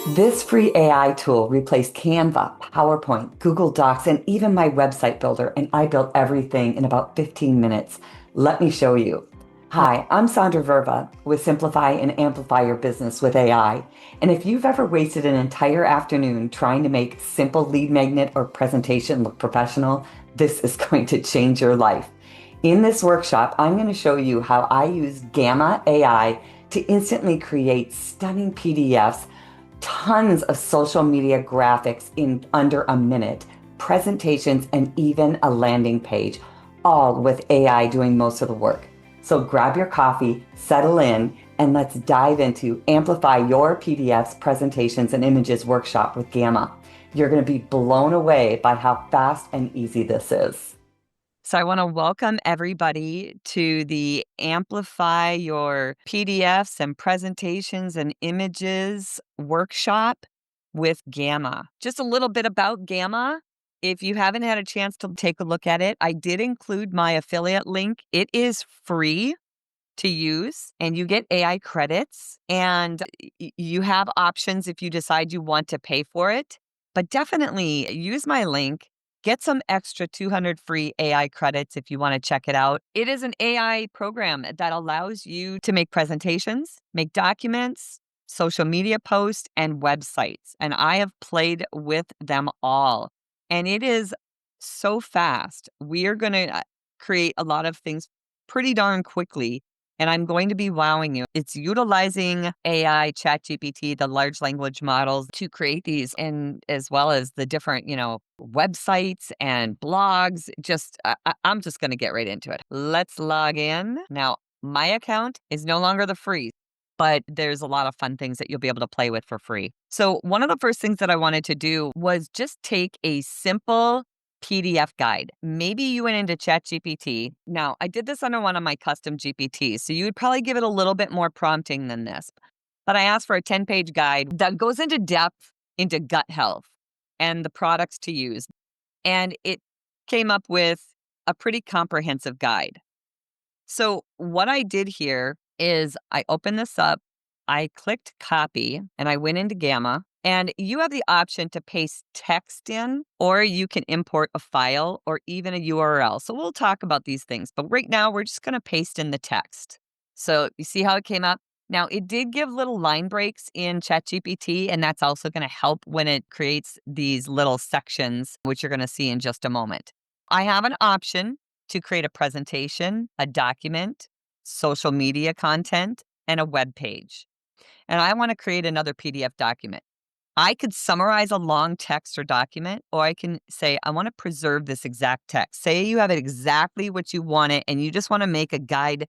This free AI tool replaced Canva, PowerPoint, Google Docs, and even my website builder, and I built everything in about 15 minutes. Let me show you. Hi, I'm Sondra Verva with Simplify and Amplify Your Business with AI. And if you've ever wasted an entire afternoon trying to make simple lead magnet or presentation look professional, this is going to change your life. In this workshop, I'm going to show you how I use Gamma AI to instantly create stunning PDFs, tons of social media graphics in under a minute, presentations, and even a landing page, all with AI doing most of the work. So grab your coffee, settle in, and let's dive into Amplify Your PDFs, Presentations, and Images workshop with Gamma. You're going to be blown away by how fast and easy this is. So I want to welcome everybody to the Amplify Your PDFs and Presentations and Images workshop with Gamma. Just a little bit about Gamma. If you haven't had a chance to take a look at it, I did include my affiliate link. It is free to use and you get AI credits, and you have options if you decide you want to pay for it. But definitely use my link. Get some extra 200 free AI credits if you want to check it out. It is an AI program that allows you to make presentations, make documents, social media posts, and websites. And I have played with them all. And it is so fast. We are going to create a lot of things pretty darn quickly. And I'm going to be wowing you. It's utilizing AI, ChatGPT, the large language models to create these, and as well as the different, websites and blogs. I'm just going to get right into it. Let's log in. Now, my account is no longer the free, but there's a lot of fun things that you'll be able to play with for free. So one of the first things that I wanted to do was just take a simple PDF guide. Maybe you went into ChatGPT. Now, I did this under one of my custom GPTs, so you would probably give it a little bit more prompting than this. But I asked for a 10-page guide that goes into depth into gut health and the products to use. And it came up with a pretty comprehensive guide. So what I did here is I opened this up, I clicked copy, and I went into Gamma. And you have the option to paste text in, or you can import a file or even a URL. So we'll talk about these things. But right now, we're just going to paste in the text. So you see how it came up? Now, it did give little line breaks in ChatGPT, and that's also going to help when it creates these little sections, which you're going to see in just a moment. I have an option to create a presentation, a document, social media content, and a web page. And I want to create another PDF document. I could summarize a long text or document, or I can say, I want to preserve this exact text. Say you have it exactly what you want it, and you just want to make a guide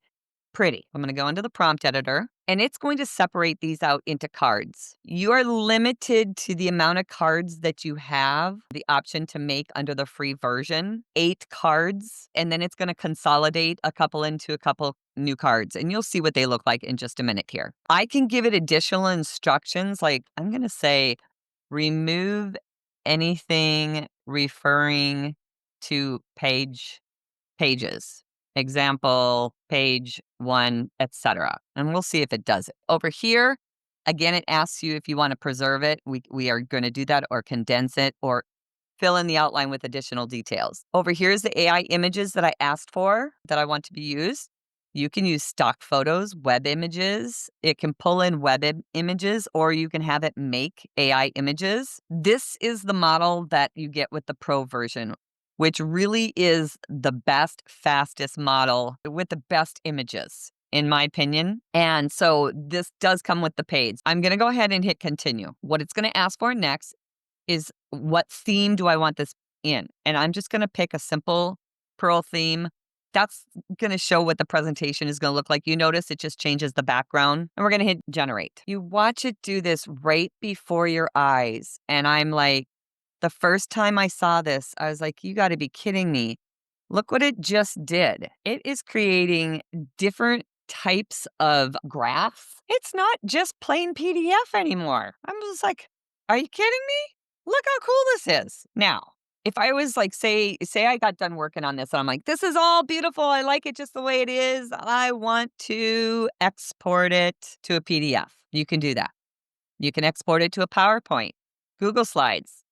pretty. I'm going to go into the prompt editor, and it's going to separate these out into cards. You are limited to the amount of cards that you have, the option to make under the free version, 8 cards, and then it's going to consolidate a couple into a couple new cards, and you'll see what they look like in just a minute here. I can give it additional instructions, like I'm going to say, remove anything referring to pages. Example, page 1, etc. And we'll see if it does it. Over here, again, it asks you if you want to preserve it. We are going to do that, or condense it, or fill in the outline with additional details. Over here is the AI images that I asked for that I want to be used. You can use stock photos, web images. It can pull in images, or you can have it make AI images. This is the model that you get with the Pro version, which really is the best, fastest model with the best images, in my opinion. And so this does come with the page. I'm going to go ahead and hit continue. What it's going to ask for next is, what theme do I want this in? And I'm just going to pick a simple Pearl theme. That's going to show what the presentation is going to look like. You notice it just changes the background, and we're going to hit generate. You watch it do this right before your eyes. And I'm like, the first time I saw this, I was like, you got to be kidding me. Look what it just did. It is creating different types of graphs. It's not just plain PDF anymore. I'm just like, are you kidding me? Look how cool this is. Now, if I was like, say I got done working on this and I'm like, this is all beautiful. I like it just the way it is. I want to export it to a PDF. You can do that. You can export it to a PowerPoint, Google Slides,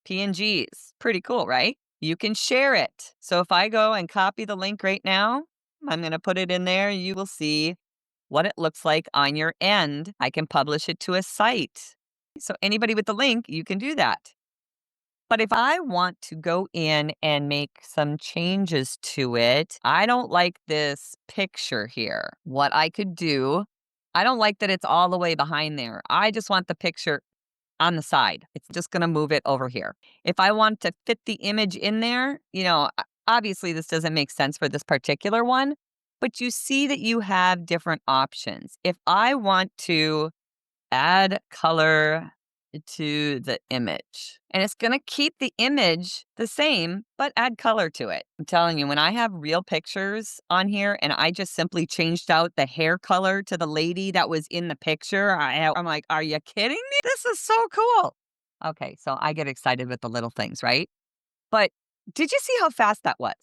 PNGs. Pretty cool, right? You can share it. So if I go and copy the link right now, I'm going to put it in there. You will see what it looks like on your end. I can publish it to a site. So anybody with the link, you can do that. But if I want to go in and make some changes to it, I don't like this picture here. What I could do, I don't like that it's all the way behind there. I just want the picture on the side. It's just going to move it over here. If I want to fit the image in there, obviously this doesn't make sense for this particular one, but you see that you have different options. If I want to add color to the image, and it's going to keep the image the same, but add color to it. I'm telling you, when I have real pictures on here and I just simply changed out the hair color to the lady that was in the picture, I'm like, are you kidding me? This is so cool. Okay, so I get excited with the little things, right? But did you see how fast that was?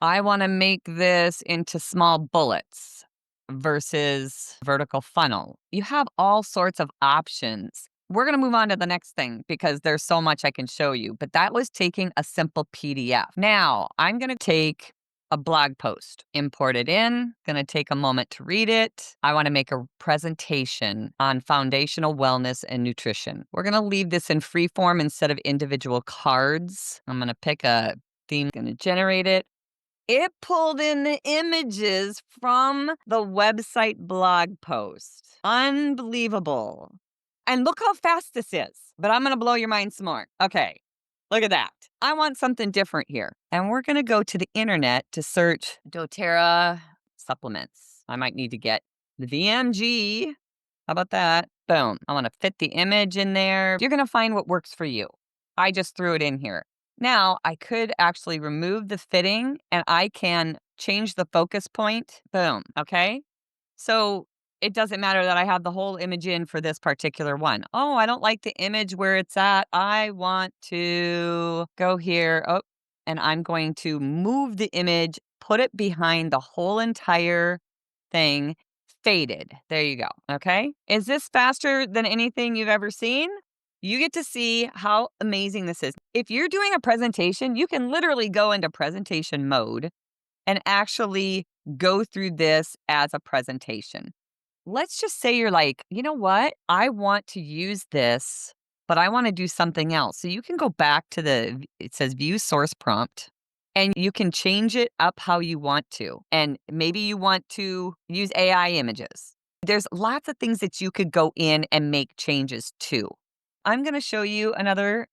I want to make this into small bullets versus vertical funnel. You have all sorts of options. We're going to move on to the next thing because there's so much I can show you, but that was taking a simple PDF. Now I'm going to take a blog post, import it in, going to take a moment to read it. I want to make a presentation on foundational wellness and nutrition. We're going to leave this in free form instead of individual cards. I'm going to pick a theme, going to generate it. It pulled in the images from the website blog post. Unbelievable. And look how fast this is. But I'm going to blow your mind some more. Okay, look at that. I want something different here. And we're going to go to the internet to search doTERRA supplements. I might need to get the VMG. How about that? Boom. I want to fit the image in there. You're going to find what works for you. I just threw it in here. Now, I could actually remove the fitting and I can change the focus point. Boom. Okay. So it doesn't matter that I have the whole image in for this particular one. Oh, I don't like the image where it's at. I want to go here. Oh, and I'm going to move the image, put it behind the whole entire thing, faded. There you go. Okay. Is this faster than anything you've ever seen? You get to see how amazing this is. If you're doing a presentation, you can literally go into presentation mode and actually go through this as a presentation. Let's just say you're like, you know what? I want to use this, but I want to do something else. So you can go back to it says view source prompt, and you can change it up how you want to. And maybe you want to use AI images. There's lots of things that you could go in and make changes to. I'm going to show you another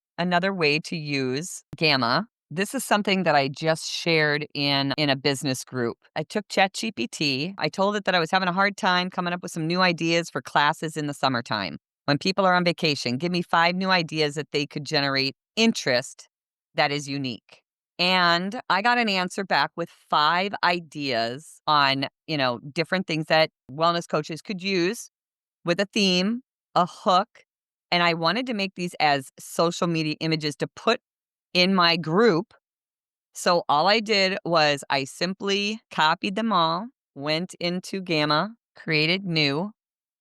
way to use Gamma. This is something that I just shared in a business group. I took ChatGPT. I told it that I was having a hard time coming up with some new ideas for classes in the summertime. When people are on vacation, give me 5 new ideas that they could generate interest that is unique. And I got an answer back with 5 ideas on, different things that wellness coaches could use with a theme, a hook, and I wanted to make these as social media images to put in my group. So all I did was I simply copied them all, went into Gamma, created new,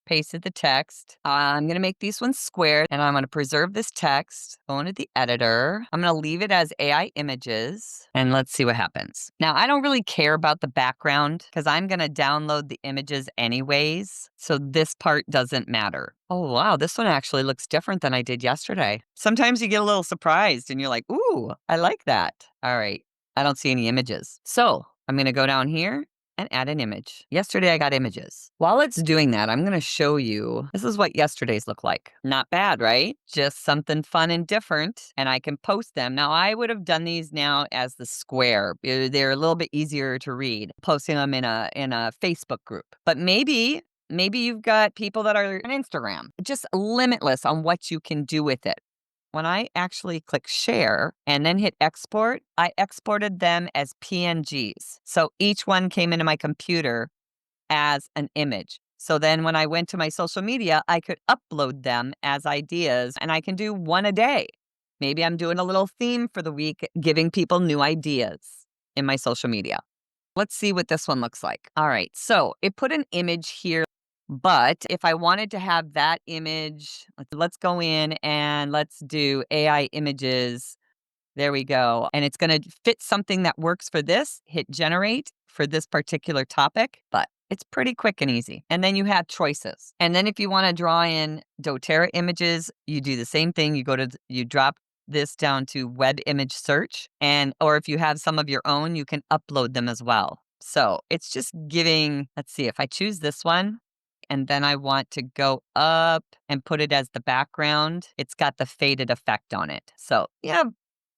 pasted the text. I'm going to make these ones square and I'm going to preserve this text. Go into the editor. I'm going to leave it as AI images and let's see what happens. Now, I don't really care about the background because I'm going to download the images anyways. So this part doesn't matter. Oh, wow. This one actually looks different than I did yesterday. Sometimes you get a little surprised and you're like, ooh, I like that. All right. I don't see any images. So I'm going to go down here and add an image. Yesterday, I got images. While it's doing that, I'm going to show you, this is what yesterday's look like. Not bad, right? Just something fun and different, and I can post them. Now, I would have done these now as the square. They're a little bit easier to read, posting them in a Facebook group. But maybe you've got people that are on Instagram. Just limitless on what you can do with it. When I actually click share and then hit export, I exported them as PNGs. So each one came into my computer as an image. So then when I went to my social media, I could upload them as ideas and I can do one a day. Maybe I'm doing a little theme for the week, giving people new ideas in my social media. Let's see what this one looks like. All right, so it put an image here. But if I wanted to have that image, let's go in and let's do AI images. There we go. And it's going to fit something that works for this. Hit generate for this particular topic, but it's pretty quick and easy. And then you have choices. And then if you want to draw in doTERRA images, you do the same thing. You drop this down to web image search, or if you have some of your own, you can upload them as well. So it's just giving, let's see, if I choose this one, and then I want to go up and put it as the background, it's got the faded effect on it. So yeah,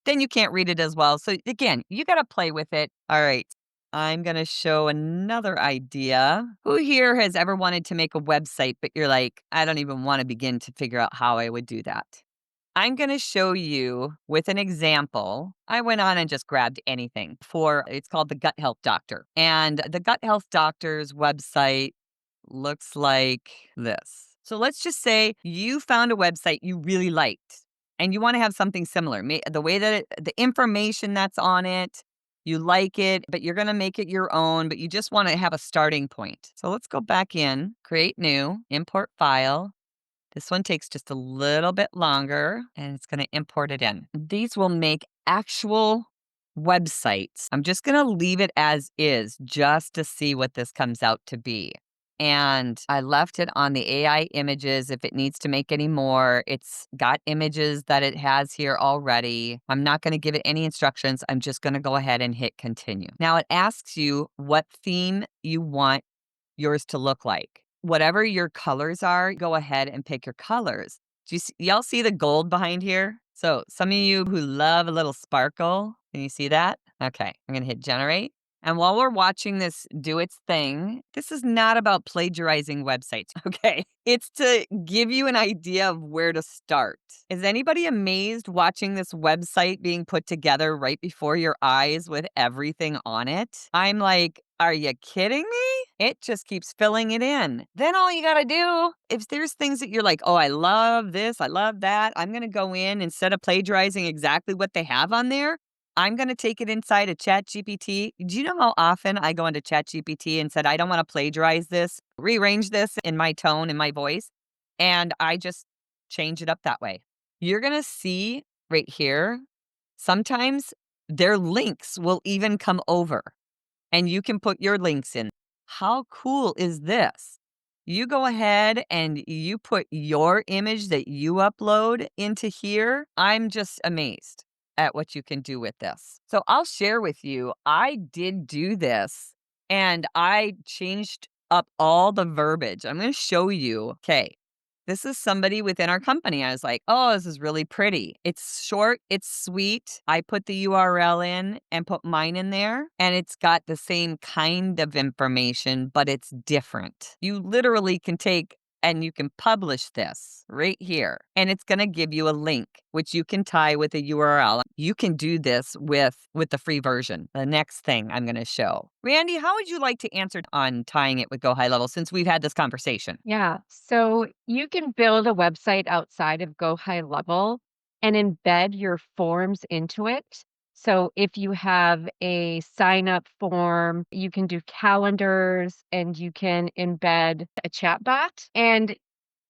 then you can't read it as well. So again, you got to play with it. All right. I'm going to show another idea. Who here has ever wanted to make a website, but you're like, I don't even want to begin to figure out how I would do that? I'm going to show you with an example. I went on and just grabbed anything it's called the Gut Health Doctor. And the Gut Health Doctor's website looks like this. So let's just say you found a website you really liked and you want to have something similar. The way that the information that's on it, you like it, but you're going to make it your own, but you just want to have a starting point. So let's go back in, create new, import file. This one takes just a little bit longer and it's going to import it in. These will make actual websites. I'm just going to leave it as is just to see what this comes out to be. And I left it on the AI images. If it needs to make any more, it's got images that it has here already. I'm not going to give it any instructions. I'm just going to go ahead and hit continue. Now it asks you what theme you want yours to look like. Whatever your colors are, go ahead and pick your colors. Y'all see the gold behind here? So some of you who love a little sparkle, can you see that? Okay, I'm going to hit generate. And while we're watching this do its thing, this is not about plagiarizing websites, okay? It's to give you an idea of where to start. Is anybody amazed watching this website being put together right before your eyes with everything on it? I'm like, are you kidding me? It just keeps filling it in. Then all you got to do, if there's things that you're like, oh, I love this, I love that, I'm going to go in instead of plagiarizing exactly what they have on there. I'm going to take it inside a ChatGPT. Do you know how often I go into ChatGPT and said, I don't want to plagiarize this, rearrange this in my tone, in my voice, and I just change it up that way. You're going to see right here, sometimes their links will even come over and you can put your links in. How cool is this? You go ahead and you put your image that you upload into here. I'm just amazed at what you can do with this. So I'll share with you, I did do this and I changed up all the verbiage. I'm going to show you. Okay. This is somebody within our company. I was like, oh, this is really pretty. It's short, it's sweet. I put the URL in and put mine in there, and it's got the same kind of information, but it's different. You literally can take and you can publish this right here, and it's going to give you a link, which you can tie with a URL. You can do this with the free version. The next thing I'm going to show. Randy, how would you like to answer on tying it with Go High Level since we've had this conversation? Yeah, so you can build a website outside of Go High Level and embed your forms into it. So if you have a sign up form, you can do calendars and you can embed a chat bot. And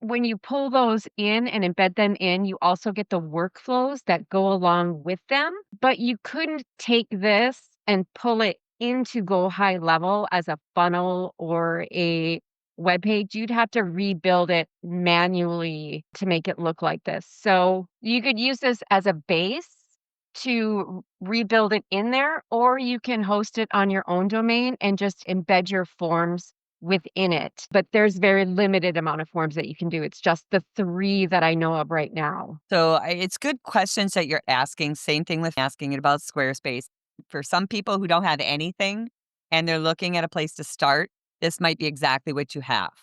when you pull those in and embed them in, you also get the workflows that go along with them. But you couldn't take this and pull it into Go High Level as a funnel or a web page. You'd have to rebuild it manually to make it look like this. So you could use this as a base to rebuild it in there, or you can host it on your own domain and just embed your forms within it. But there's very limited amount of forms that you can do. It's just the 3 that I know of right now. So it's good questions that you're asking. Same thing with asking it about Squarespace. For some people who don't have anything and they're looking at a place to start, this might be exactly what you have.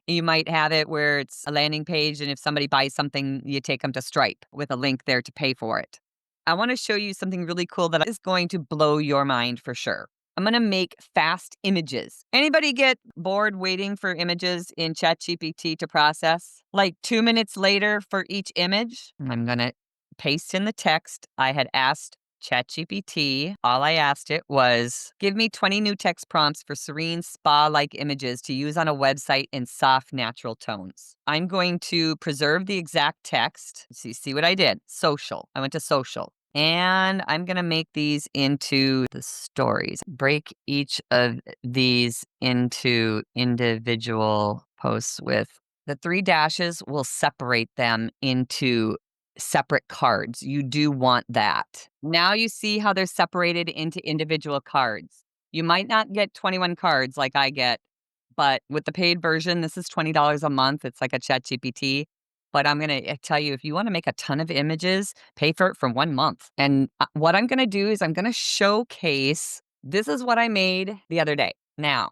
You might have it where it's a landing page, and if somebody buys something, you take them to Stripe with a link there to pay for it. I want to show you something really cool that is going to blow your mind for sure. I'm going to make fast images. Anybody get bored waiting for images in ChatGPT to process? Like 2 minutes later for each image? I'm going to paste in the text I had asked ChatGPT, all I asked it was, give me 20 new text prompts for serene spa-like images to use on a website in soft, natural tones. I'm going to preserve the exact text. See what I did? Social. I went to social. And I'm going to make these into the stories. Break each of these into individual posts with the 3 dashes will separate them into separate cards. You do want that. Now you see how they're separated into individual cards. You might not get 21 cards like I get, but with the paid version, this is $20 a month. It's like a ChatGPT. But I'm going to tell you, if you want to make a ton of images, pay for it for 1 month. And what I'm going to do is I'm going to showcase, this is what I made the other day. Now,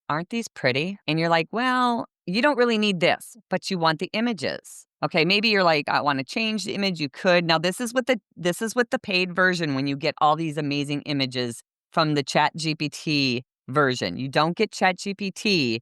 aren't these pretty? And you're like, well, you don't really need this, but you want the images. Okay, maybe you're like, I want to change the image. You could. Now, this is with the paid version when you get all these amazing images from the ChatGPT version. You don't get ChatGPT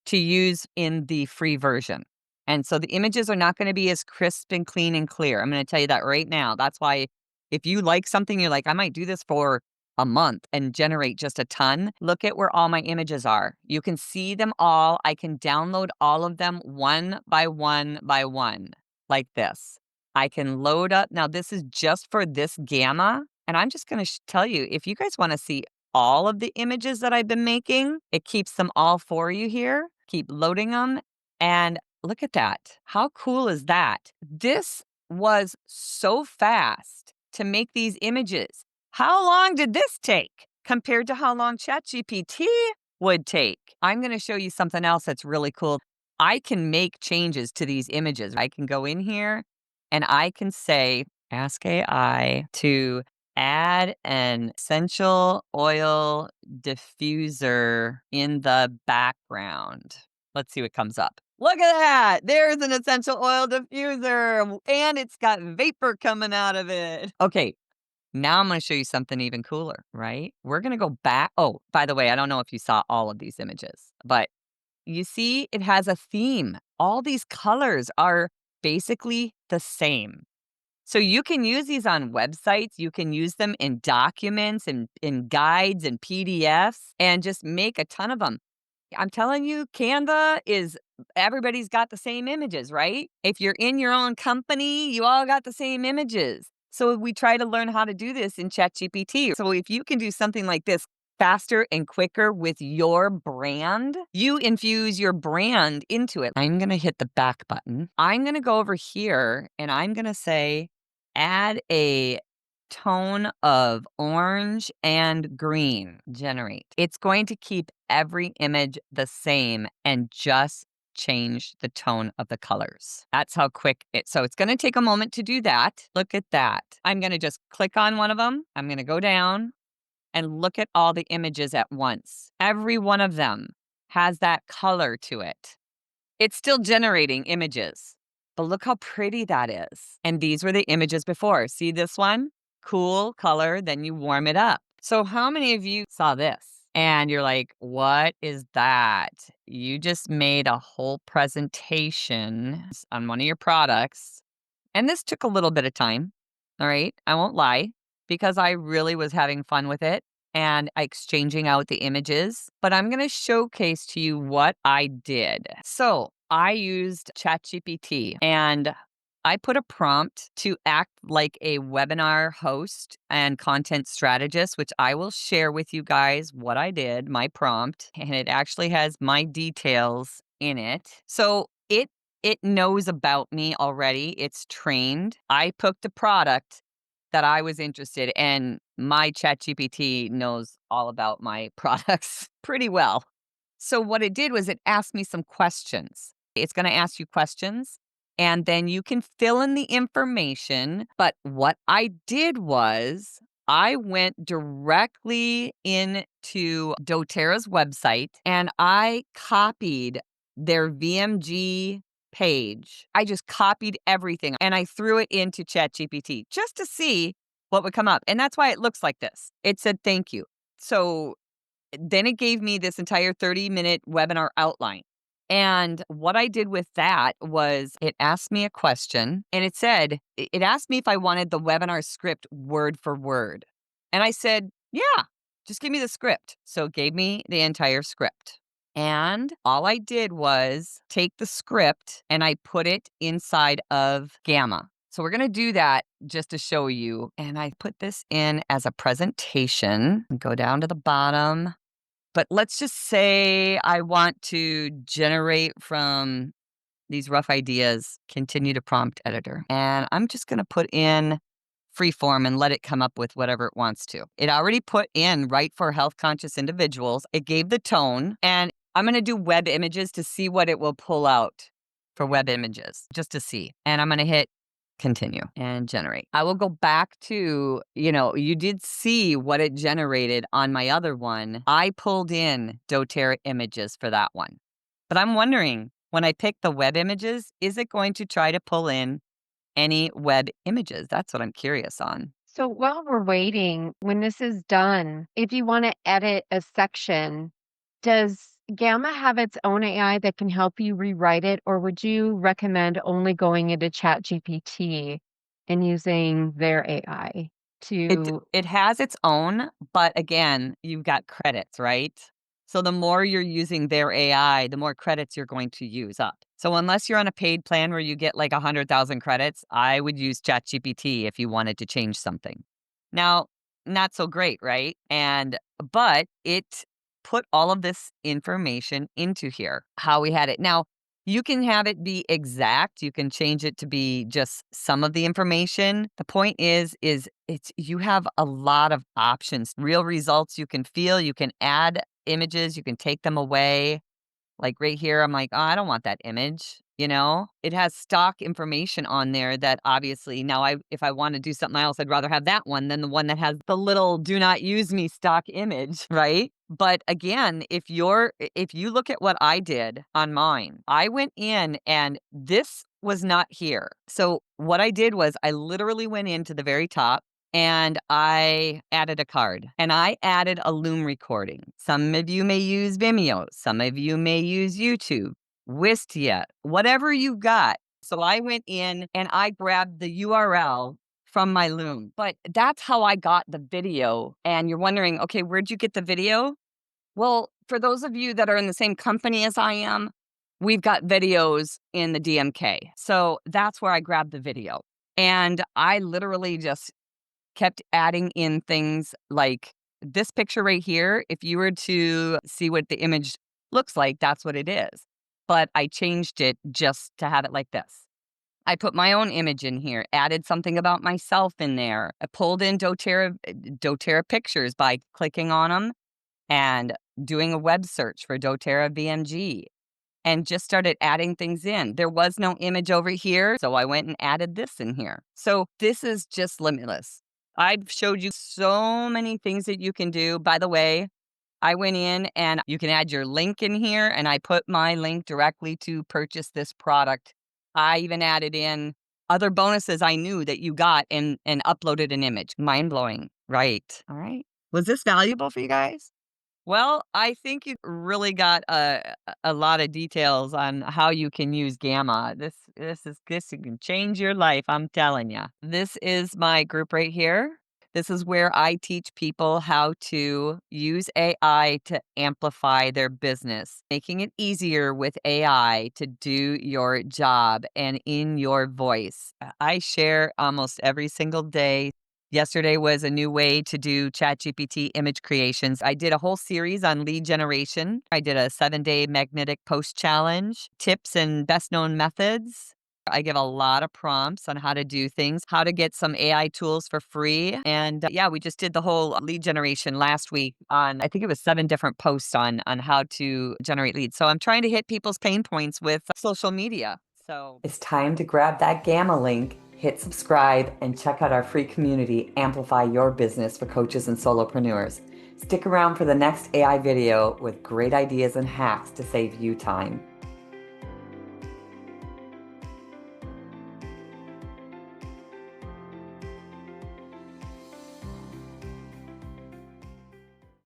to use in the free version. And so the images are not going to be as crisp and clean and clear. I'm going to tell you that right now. That's why if you like something, you're like, I might do this for a month and generate just a ton. Look at where all my images are. You can see them all. I can download all of them one by one by one, like this. I can load up. Now, this is just for this Gamma. And I'm just going to tell you, if you guys want to see all of the images that I've been making, it keeps them all for you here. Keep loading them. And look at that. How cool is that? This was so fast to make these images. How long did this take compared to how long ChatGPT would take? I'm going to show you something else that's really cool. I can make changes to these images. I can go in here and I can say, ask AI to add an essential oil diffuser in the background. Let's see what comes up. Look at that. There's an essential oil diffuser and it's got vapor coming out of it. Okay. Now I'm going to show you something even cooler, right? We're going to go back. Oh, by the way, I don't know if you saw all of these images, but you see it has a theme. All these colors are basically the same. So you can use these on websites. You can use them in documents and in guides and PDFs and just make a ton of them. I'm telling you, Canva is everybody's got the same images, right? If you're in your own company, you all got the same images. So we try to learn how to do this in ChatGPT. So if you can do something like this faster and quicker with your brand, you infuse your brand into it. I'm going to hit the back button. I'm going to go over here and I'm going to say, add a tone of orange and green, generate. It's going to keep every image the same and just change the tone of the colors. That's how quick so it's going to take a moment to do that. Look at that. I'm going to just click on one of them. I'm going to go down and look at all the images at once. Every one of them has that color to it. It's still generating images, but look how pretty that is. And these were the images before. See this one? Cool color, then you warm it up. So how many of you saw this? And you're like, what is that? You just made a whole presentation on one of your products. And this took a little bit of time. All right. I won't lie because I really was having fun with it and exchanging out the images. But I'm going to showcase to you what I did. So I used ChatGPT and I put a prompt to act like a webinar host and content strategist, which I will share with you guys what I did, my prompt, and it actually has my details in it. So it knows about me already. It's trained. I picked a product that I was interested in, and my ChatGPT knows all about my products pretty well. So what it did was it asked me some questions. It's going to ask you questions and then you can fill in the information. But what I did was I went directly into doTERRA's website and I copied their VMG page. I just copied everything and I threw it into ChatGPT just to see what would come up. And that's why it looks like this. It said, thank you. So then it gave me this entire 30-minute webinar outline. And what I did with that was it asked me a question and it asked me if I wanted the webinar script word for word. And I said, yeah, just give me the script. So it gave me the entire script. And all I did was take the script and I put it inside of Gamma. So we're going to do that just to show you. And I put this in as a presentation. Go down to the bottom. But let's just say I want to generate from these rough ideas, continue to prompt editor. And I'm just going to put in freeform and let it come up with whatever it wants to. It already put in right for health conscious individuals. It gave the tone, and I'm going to do web images to see what it will pull out for web images, just to see. And I'm going to hit continue and generate. I will go back to, you did see what it generated on my other one. I pulled in doTERRA images for that one. But I'm wondering, when I pick the web images, is it going to try to pull in any web images? That's what I'm curious on. So while we're waiting, when this is done, if you want to edit a section, does Gamma have its own AI that can help you rewrite it, or would you recommend only going into ChatGPT and using their AI to? It has its own, but again, you've got credits, right? So the more you're using their AI, the more credits you're going to use up. So unless you're on a paid plan where you get like 100,000 credits, I would use ChatGPT if you wanted to change something. Now, not so great, right? But it put all of this information into here, how we had it. Now, you can have it be exact. You can change it to be just some of the information. The point is you have a lot of options. Real results you can feel, you can add images, you can take them away. Like right here, I'm like, oh, I don't want that image. It has stock information on there that obviously now if I want to do something else, I'd rather have that one than the one that has the little do not use me stock image, right? But again, if you look at what I did on mine, I went in and this was not here. So what I did was I literally went into the very top and I added a card and I added a Loom recording. Some of you may use Vimeo. Some of you may use YouTube, Wistia, whatever you got. So I went in and I grabbed the URL from my Loom. But that's how I got the video. And you're wondering, okay, where'd you get the video? Well, for those of you that are in the same company as I am, we've got videos in the DMK. So that's where I grabbed the video. And I literally just kept adding in things like this picture right here. If you were to see what the image looks like, that's what it is. But I changed it just to have it like this. I put my own image in here, added something about myself in there. I pulled in doTERRA pictures by clicking on them and doing a web search for doTERRA VMG and just started adding things in. There was no image over here, so I went and added this in here. So this is just limitless. I've showed you so many things that you can do. By the way, I went in and you can add your link in here, and I put my link directly to purchase this product. I even added in other bonuses I knew that you got and uploaded an image. Mind blowing. Right. All right. Was this valuable for you guys? Well, I think you really got a lot of details on how you can use Gamma. This can change your life, I'm telling you. This is my group right here. This is where I teach people how to use AI to amplify their business, making it easier with AI to do your job and in your voice. I share almost every single day. Yesterday was a new way to do ChatGPT image creations. I did a whole series on lead generation. I did a 7-day magnetic post challenge, tips and best known methods. I give a lot of prompts on how to do things, how to get some AI tools for free. And yeah, we just did the whole lead generation last week on, I think it was 7 different posts on how to generate leads. So I'm trying to hit people's pain points with social media. So It's time to grab that Gamma link, hit subscribe, and check out our free community, Amplify Your Business for coaches and solopreneurs. Stick around for the next AI video with great ideas and hacks to save you time.